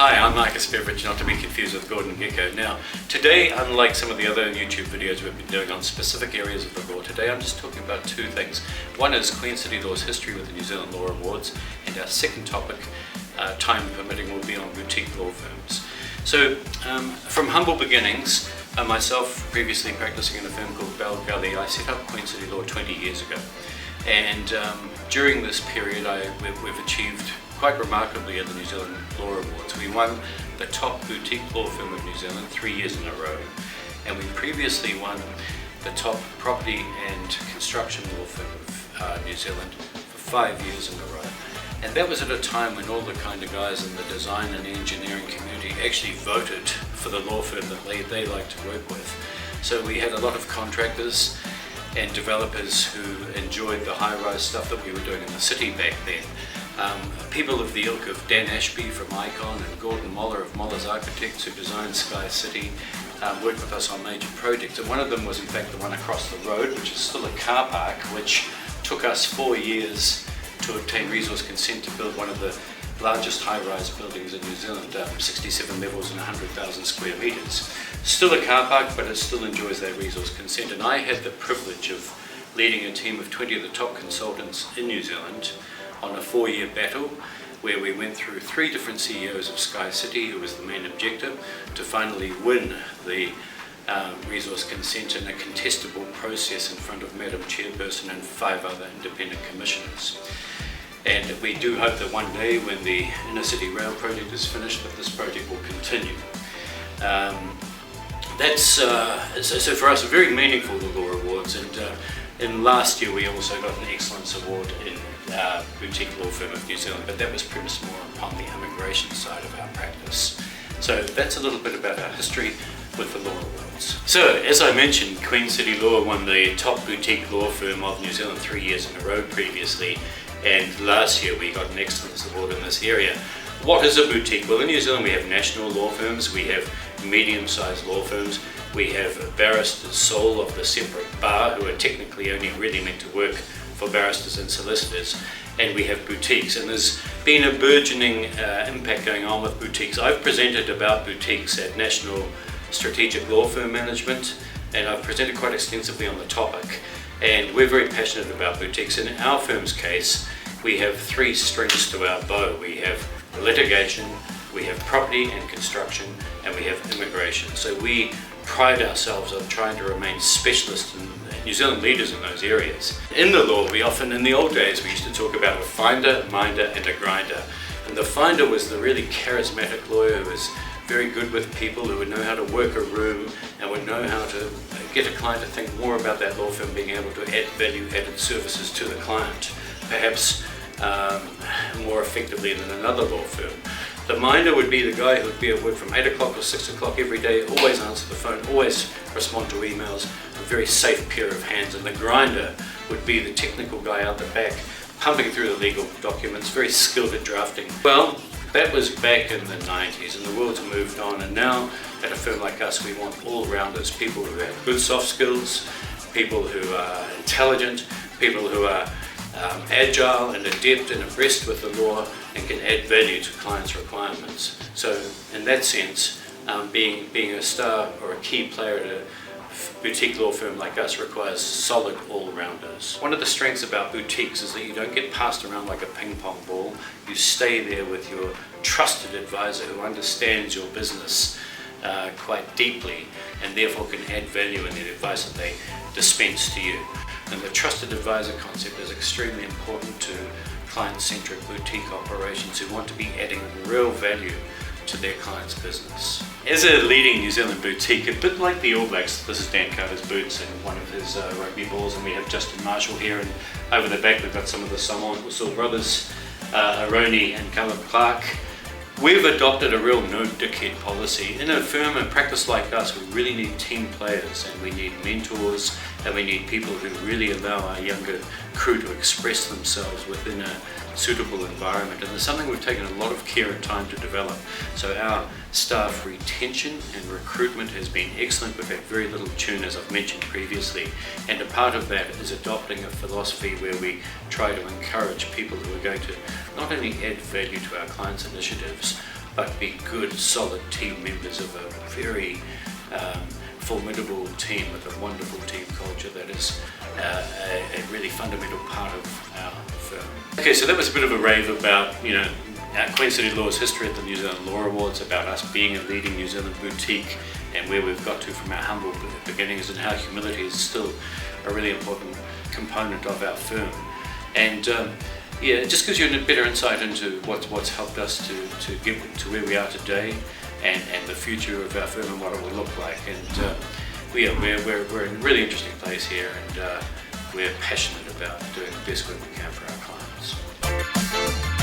Hi, I'm Marcus Beveridge, not to be confused with Gordon Gecko. Now, today, unlike some of the other YouTube videos we've been doing on specific areas of the law, today I'm just talking about two things. One is Queen City Law's history with the New Zealand Law Awards, and our second topic, time permitting, will be on boutique law firms. So, from humble beginnings, myself previously practicing in a firm called Bell Gully, I set up Queen City Law 20 years ago. And during this period, we've achieved quite remarkably at the New Zealand Law Awards. We won the top boutique law firm of New Zealand 3 years in a row, and we previously won the top property and construction law firm of New Zealand for 5 years in a row. And that was at a time when all the kind of guys in the design and engineering community actually voted for the law firm that they liked to work with. So we had a lot of contractors and developers who enjoyed the high-rise stuff that we were doing in the city back then. People of the ilk of Dan Ashby from Icon and Gordon Moller of Moller's Architects, who designed Sky City, worked with us on major projects. And one of them was in fact the one across the road, which is still a car park, which took us 4 years to obtain resource consent to build one of the largest high-rise buildings in New Zealand, 67 levels and 100,000 square metres. Still a car park, but it still enjoys that resource consent. And I had the privilege of leading a team of 20 of the top consultants in New Zealand on a 4-year battle where we went through 3 different CEOs of Sky City, who was the main objective, to finally win the resource consent in a contestable process in front of Madam Chairperson and 5 other independent commissioners. And we do hope that one day when the Inner City Rail project is finished, that this project will continue. So for us, very meaningful, the Law Awards, and last year we also got an Excellence Award in boutique law firm of New Zealand, but that was premised more upon the immigration side of our practice. So that's a little bit about our history with the Law Awards. So as I mentioned, Queen City Law won the top boutique law firm of New Zealand 3 years in a row previously, and last year we got an Excellence Award in this area. What is a boutique? Well, in New Zealand we have national law firms, we have medium-sized law firms, we have barristers sole of the separate bar who are technically only really meant to work for barristers and solicitors, and we have boutiques, and there's been a burgeoning impact going on with boutiques. I've presented about boutiques at National Strategic Law Firm Management, and I've presented quite extensively on the topic, and we're very passionate about boutiques. In our firm's case, we have 3 strings to our bow. We have litigation, we have property and construction, and we have immigration. So we pride ourselves on trying to remain specialists and New Zealand leaders in those areas. In the law, we often, in the old days, we used to talk about a finder, minder, and a grinder. And the finder was the really charismatic lawyer who was very good with people, who would know how to work a room and would know how to get a client to think more about that law firm being able to add value-added services to the client, perhaps more effectively than another law firm. The minder would be the guy who would be at work from 8 o'clock or 6 o'clock every day, always answer the phone, always respond to emails, a very safe pair of hands. And the grinder would be the technical guy out the back, pumping through the legal documents, very skilled at drafting. Well, that was back in the 90s, and the world's moved on, and now at a firm like us we want all-rounders, people who have good soft skills, people who are intelligent, people who are agile and adept and abreast with the law and can add value to clients' requirements. So in that sense, being a star or a key player at a boutique law firm like us requires solid all-rounders. One of the strengths about boutiques is that you don't get passed around like a ping pong ball. You stay there with your trusted advisor who understands your business quite deeply and therefore can add value in the advice that they dispense to you. And the trusted advisor concept is extremely important to client-centric boutique operations who want to be adding real value to their client's business. As a leading New Zealand boutique, a bit like the All Blacks, this is Dan Carter's boots and one of his rugby balls, and we have Justin Marshall here, and over the back we've got some of the Saul brothers, Aroni and Callum Clark. We've adopted a real no dickhead policy. In a firm and practice like us, we really need team players, and we need mentors, and we need people who really allow our younger crew to express themselves within a suitable environment. And it's something we've taken a lot of care and time to develop. So our staff retention and recruitment has been excellent. We've had very little churn, as I've mentioned previously, and a part of that is adopting a philosophy where we try to encourage people who are going to not only add value to our clients' initiatives, but be good, solid team members of a very formidable team with a wonderful team culture that is a really fundamental part of our firm. Okay, so that was a bit of a rave about, Queen City Law's history at the New Zealand Law Awards, about us being a leading New Zealand boutique and where we've got to from our humble beginnings, and how humility is still a really important component of our firm. And it just gives you a better insight into what's helped us to get to where we are today, and the future of our firm and what it will look like. And we're in a really interesting place here, and we're passionate about doing the best work we can for our clients.